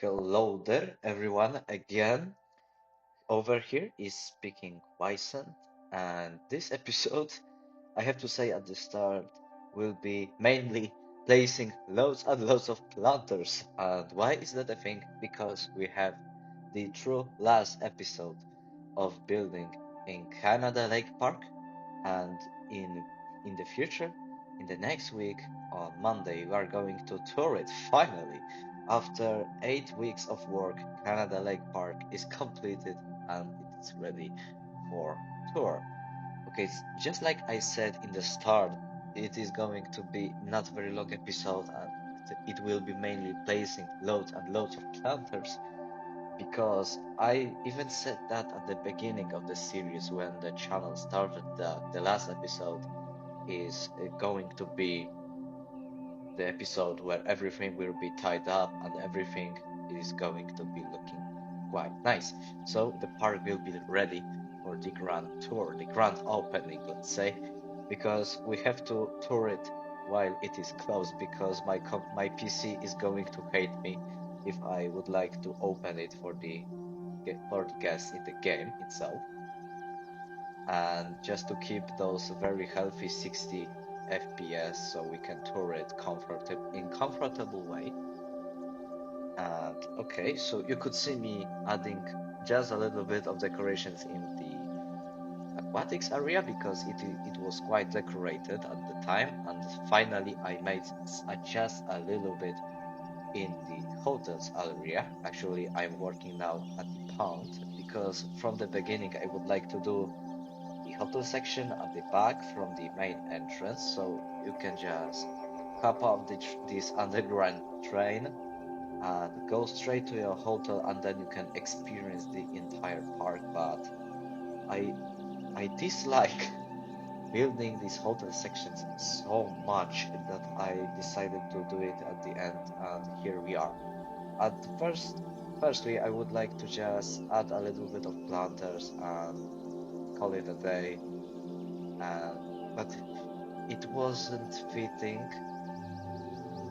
Hello there, everyone. Again, over here is speaking Wyson, and this episode, I have to say at the start, will be mainly placing loads and loads of planters. And why is that a thing? Because we have the true last episode of building in Canada Lake Park, and in the future, in the next week on Monday, we are going to tour it finally. After 8 weeks of work, Canada Lake Park is completed and it's ready for tour. Okay, just like I said in the start, it is going to be not very long episode and it will be mainly placing loads and loads of planters because I even said that at the beginning of the series when the channel started that the last episode is going to be the episode where everything will be tied up and everything is going to be looking quite nice. So the park will be ready for the grand tour, the grand opening, let's say, because we have to tour it while it is closed because my PC is going to hate me if I would like to open it for the guests in the game itself, and just to keep those very healthy 60 FPS so we can tour it comfortable way. And okay, so you could see me adding just a little bit of decorations in the aquatics area because it was quite decorated at the time, and finally I made adjust a little bit in the hotels area. Actually, I'm working now at the pond because from the beginning I would like to do the hotel section at the back from the main entrance, so you can just hop off this underground train and go straight to your hotel, and then you can experience the entire park. But I I dislike building these hotel sections so much that I decided to do it at the end, and here we are. At firstly, I would like to just add a little bit of planters and call it a day, and but it wasn't fitting.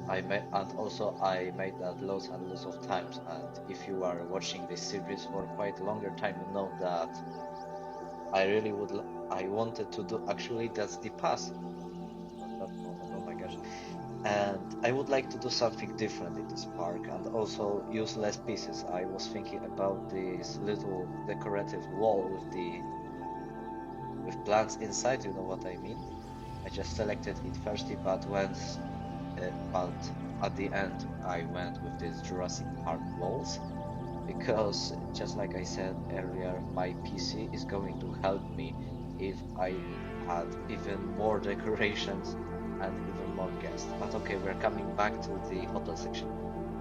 I made that loads and loads of times. And if you are watching this series for quite a longer time, you know that I really I wanted to do actually that's the pass. Not that moment. Oh my gosh. And I would like to do something different in this park and also use less pieces. I was thinking about this little decorative wall with plants inside. You know what I mean? I just selected it firstly, but at the end I went with these Jurassic Park walls because just like I said earlier, my PC is going to help me if I add even more decorations and even more guests. But okay, we're coming back to the hotel section.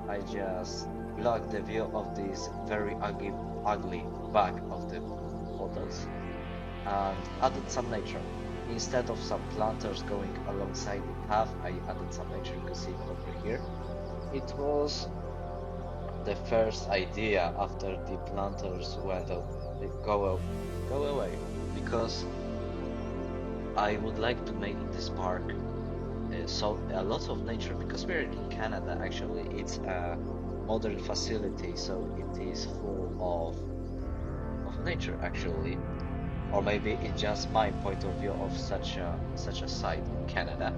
I just blocked the view of this very ugly back of the hotels and added some nature. Instead of some planters going alongside the path, I added some nature. You can see it over here. It was the first idea after the planters went out, go away, because I would like to make in this park so a lot of nature because we're in Canada. Actually, it's a modern facility, so it is full of nature actually, or maybe it's just my point of view of such a site in Canada.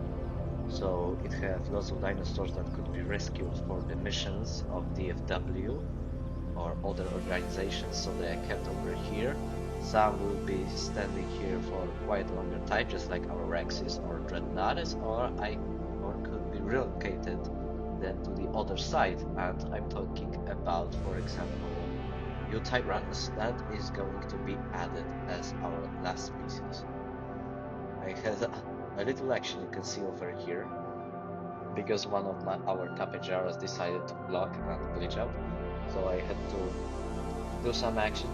So it has lots of dinosaurs that could be rescued for the missions of DFW or other organizations, so they are kept over here. Some will be standing here for quite a longer time, just like our Rexes or Dreadnoughts, or could be relocated then to the other side. And I'm talking about, for example, Yutyrannus that is going to be added as our last species. I had a little action you can see over here because one of our Tapejaras decided to block and glitch out, so I had to do some action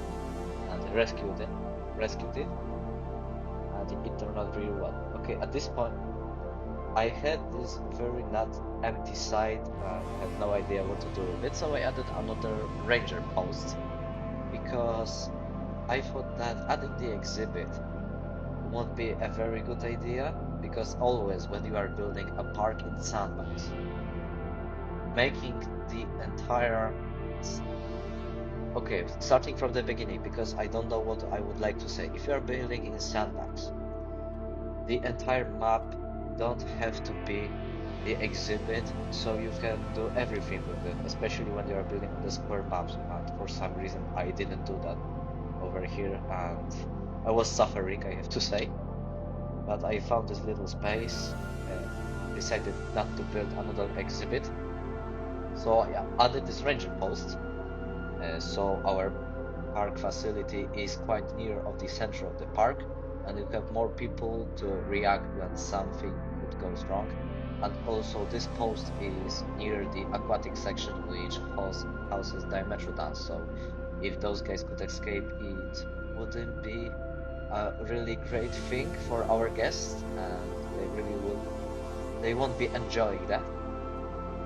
and rescued it, and it turned out really well. Okay, at this point, I had this very not empty site and had no idea what to do with it, so I added another ranger post because I thought that adding the exhibit won't be a very good idea because always when you are building a park in sandbox, making the entire okay, starting from the beginning, because I don't know what I would like to say. If you are building in sandbox, the entire map don't have to be the exhibit, so you can do everything with it, especially when you are building on the square maps. But for some reason, I didn't do that over here, and I was suffering, I have to say. But I found this little space, decided not to build another exhibit, so I added this ranger post. So our park facility is quite near of the center of the park, and you have more people to react when something good goes wrong. And also this post is near the aquatic section, which houses Dimetrodons. So if those guys could escape, it wouldn't be a really great thing for our guests, and they won't be enjoying that.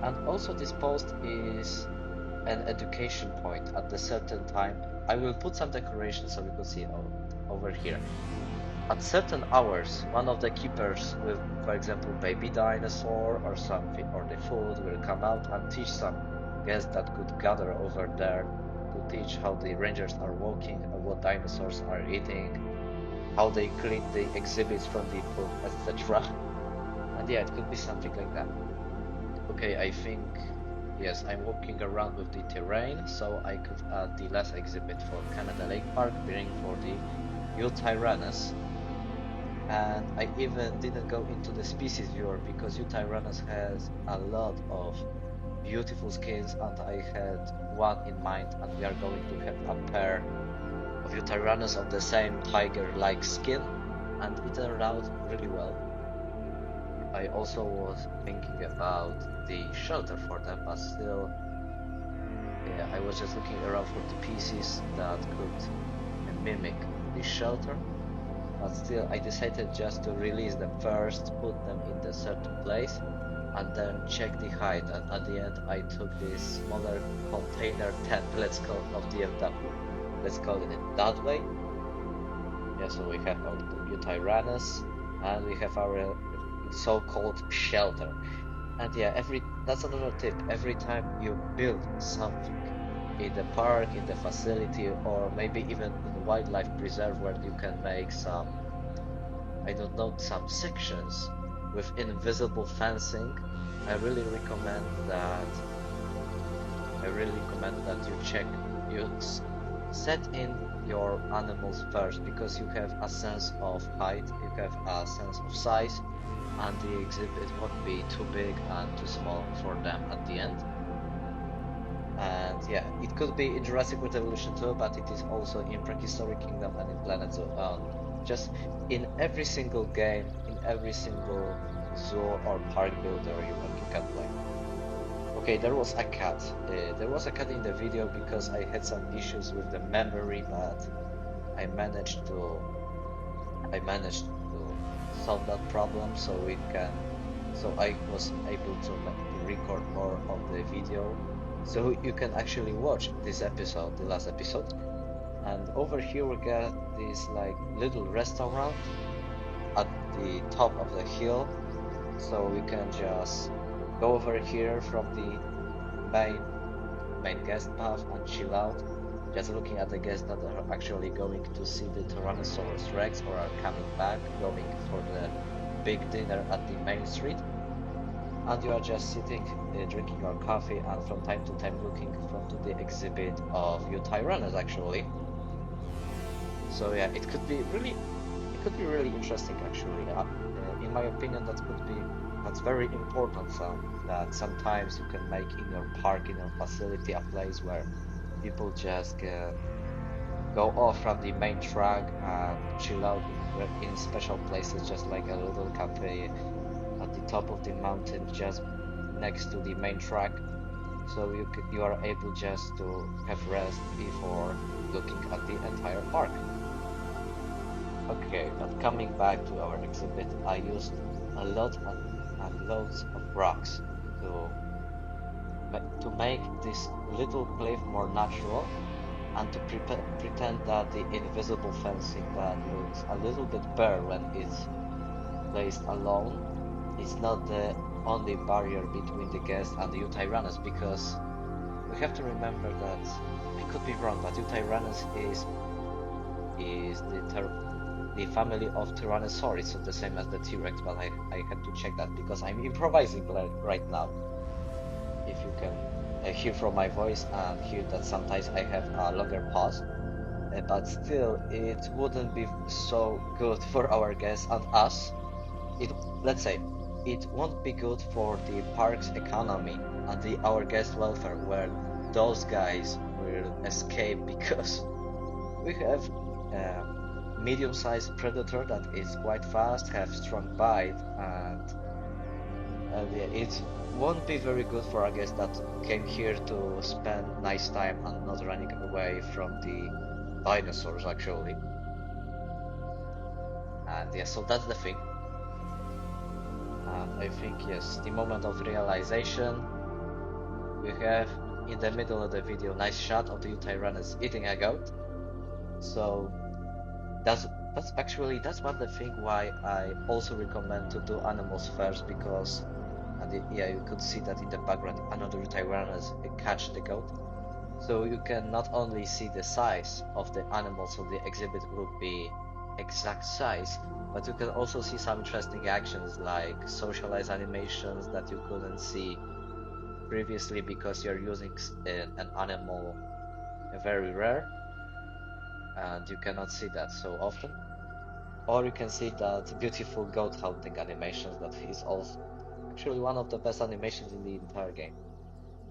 And also this post is an education point at a certain time. I will put some decorations so you can see over here. At certain hours, one of the keepers with, for example, baby dinosaur or something, or the food will come out and teach some guests that could gather over there to teach how the rangers are walking, or what dinosaurs are eating, how they clean the exhibits from the poop, etc. And yeah, it could be something like that. Okay, I think, yes, I'm walking around with the terrain, so I could add the last exhibit for Canada Lake Park, being for the Yutyrannus. And I even didn't go into the species viewer because Yutyrannus has a lot of beautiful skins, and I had one in mind, and we are going to have a pair of Yutyrannus of the same tiger-like skin, and it turned out really well. I also was thinking about the shelter for them, but still, yeah, I was just looking around for the pieces that could mimic the shelter. But still, I decided just to release them first, put them in the certain place, and then check the height. And at the end, I took this smaller container tent, let's call it, of DFW. Let's call it that way. Yeah, so we have our Yutyrannus, and we have our so-called shelter. And yeah, that's another tip. Every time you build something in the park, in the facility, or maybe even in the wildlife preserve where you can make some, I don't know, some sections with invisible fencing, I really recommend that you set in your animals first, because you have a sense of height, you have a sense of size, and the exhibit won't be too big and too small for them at the end. And yeah, it could be in Jurassic World Evolution 2, but it is also in Prehistoric Kingdom and in Planet Zoo. Just in every single game, in every single zoo or park builder you can play. Okay, there was a cat. There was a cat in the video because I had some issues with the memory, but I managed to solve that problem, so I was able to record more of the video, so you can actually watch this episode, the last episode. And over here we got this like little restaurant at the top of the hill, so we can just go over here from the main guest path and chill out, just looking at the guests that are actually going to see the Tyrannosaurus Rex or are coming back, going for the big dinner at the main street. And you are just sitting, drinking your coffee, and from time to time looking from the exhibit of Yutyrannus actually. So yeah, it could be really interesting actually. In my opinion, that's very important. So that sometimes you can make in your park, in your facility, a place where people just go off from the main track and chill out in special places, just like a little cafe at the top of the mountain, just next to the main track. So you are able just to have rest before looking at the entire park. Okay, but coming back to our exhibit, I used a lot and loads of rocks to make this little cliff more natural, and to pretend that the invisible fencing that looks a little bit bare when it's placed alone is not the only barrier between the guest and the Yutyrannus, because we have to remember that I could be wrong, but Yutyrannus is the family of Tyrannosaurus, so the same as the T-Rex, but I had to check that because I'm improvising right now. If you can hear from my voice and hear that sometimes I have a longer pause, but still it wouldn't be so good for our guests and us. Let's say it won't be good for the park's economy and our guest welfare, where those guys will escape because we have a medium-sized predator that is quite fast, have strong bite, and yeah, it won't be very good for our guests that came here to spend nice time and not running away from the dinosaurs actually. And yeah, so that's the thing. And I think yes, the moment of realization we have in the middle of the video, nice shot of the Yutyrannus eating a goat. So that's that's one of the thing why I also recommend to do animals first, because yeah, you could see that in the background another Yutyrannus catch the goat. So you can not only see the size of the animal, so the exhibit will be exact size, but you can also see some interesting actions like socialized animations that you couldn't see previously because you're using an animal very rare and you cannot see that so often. Or you can see that beautiful goat hunting animations that is also actually one of the best animations in the entire game,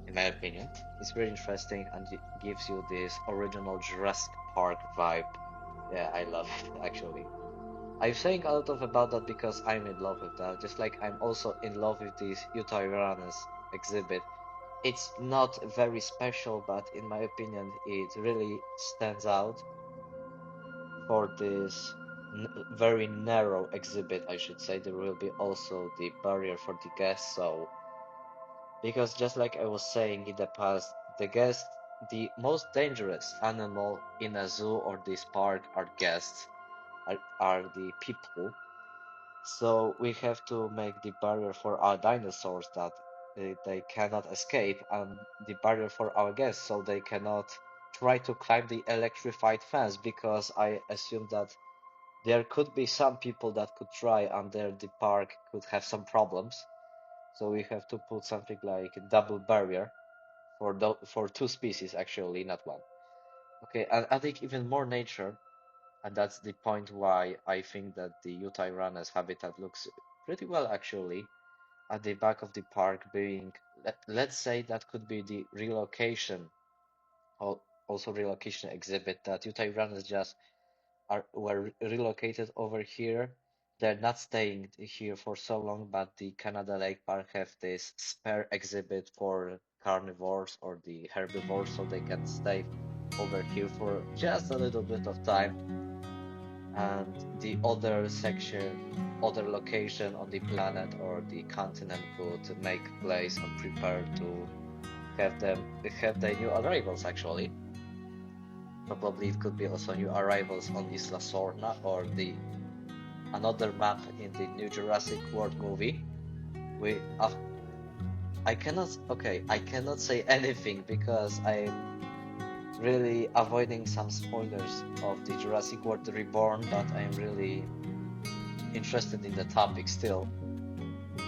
in my opinion. It's very interesting and it gives you this original Jurassic Park vibe. Yeah, I love it actually. I'm saying a lot of about that because I'm in love with that, just like I'm also in love with this Yutyrannus exhibit. It's not very special, but in my opinion, it really stands out for this very narrow exhibit, I should say. There will be also the barrier for the guests, so because just like I was saying in the past, the most dangerous animal in a zoo or this park are guests, are the people. So we have to make the barrier for our dinosaurs that they cannot escape, and the barrier for our guests so they cannot try to climb the electrified fence, because I assume that there could be some people that could try and there the park could have some problems. So we have to put something like a double barrier for two species actually, not one. Okay, and adding even more nature, and that's the point why I think that the Yutyrannus habitat looks pretty well actually at the back of the park, being let's say that could be the relocation, or also relocation exhibit, that Yutyrannus just were relocated over here. They're not staying here for so long, but the Canada Lake Park have this spare exhibit for carnivores or the herbivores, so they can stay over here for just a little bit of time. And the other section, other location on the planet or the continent could make place and prepare to have the new arrivals actually. Probably it could be also new arrivals on Isla Sorna or the another map in the new Jurassic World movie. We I cannot say anything because I'm really avoiding some spoilers of the Jurassic World Reborn, but I'm really interested in the topic still,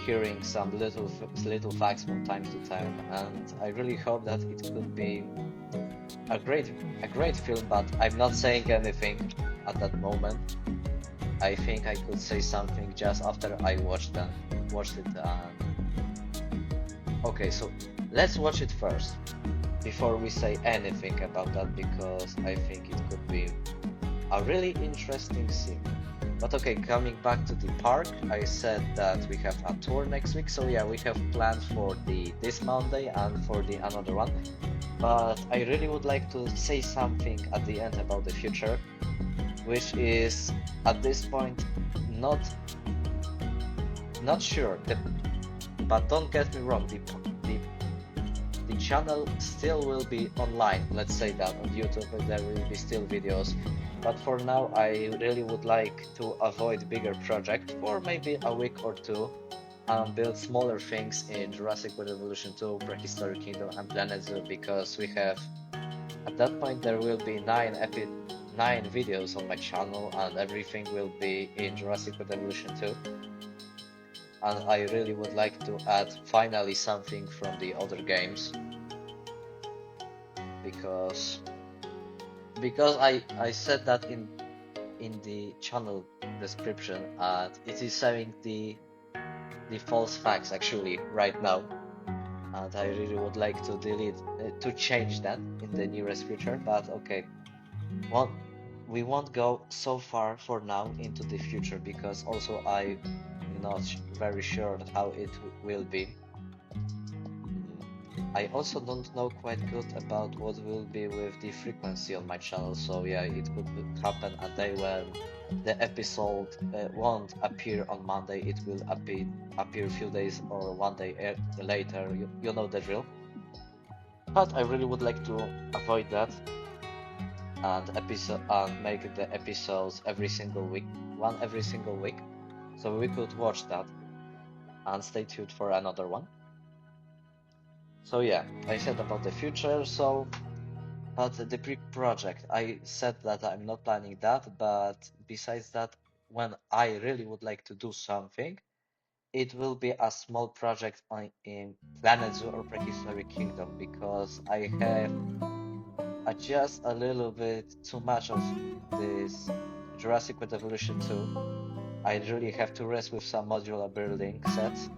hearing some little facts from time to time, and I really hope that it could be a great film, but I'm not saying anything at that moment. I think I could say something just after I watched it. Okay, so let's watch it first before we say anything about that, because I think it could be a really interesting scene. But okay, coming back to the park, I said that we have a tour next week, so yeah, we have plans for this Monday and for the another one. But I really would like to say something at the end about the future, which is at this point not sure. But don't get me wrong, the channel still will be online. Let's say that on YouTube there will be still videos. But for now, I really would like to avoid bigger project for maybe a week or two, build smaller things in Jurassic World Evolution 2, Prehistoric Kingdom, and Planet Zoo, because we have, at that point there will be 9 videos on my channel, and everything will be in Jurassic World Evolution 2. And I really would like to add finally something from the other games, because I said that in the channel description, and it is saying the false facts actually right now, and I really would like to to change that in the nearest future. But okay, we won't go so far for now into the future, because also I'm not very sure how it will be. I also don't know quite good about what will be with the frequency on my channel, so yeah, it could happen a day when the episode won't appear on Monday, it will appear a few days or one day later, you know the drill. But I really would like to avoid that, and make the episodes every single week, one every single week, so we could watch that and stay tuned for another one. So yeah, I said about the future, so but the pre-project, I said that I'm not planning that, but besides that, when I really would like to do something, it will be a small project in Planet Zoo or Prehistoric Kingdom, because I have just a little bit too much of this Jurassic World Evolution 2. I really have to rest with some modular building sets.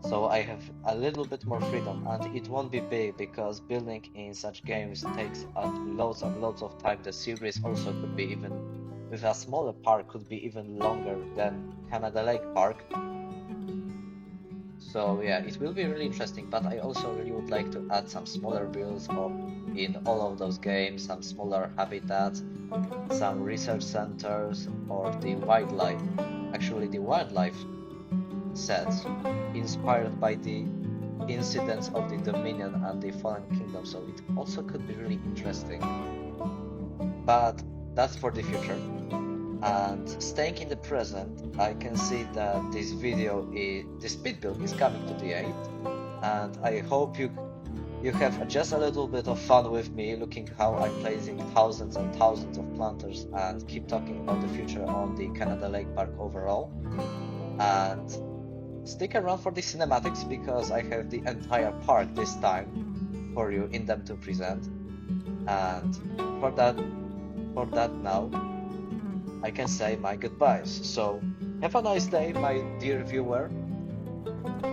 So I have a little bit more freedom, and it won't be big, because building in such games takes loads and loads of time. The series also could be, even with a smaller park, could be even longer than Canada Lake Park. So yeah, it will be really interesting, but I also really would like to add some smaller builds in all of those games, some smaller habitats, some research centers, or the wildlife. Actually, the wildlife sets inspired by the incidents of the Dominion and the Fallen Kingdom, so it also could be really interesting. But that's for the future. And staying in the present, I can see that this the speed build is coming to the end, and I hope you have just a little bit of fun with me, looking how I'm placing thousands and thousands of planters and keep talking about the future on the Canada Lake Park overall. And stick around for the cinematics, because I have the entire park this time for you in them to present. And for that now, I can say my goodbyes. So have a nice day, my dear viewer,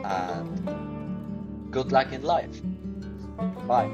and good luck in life. Bye.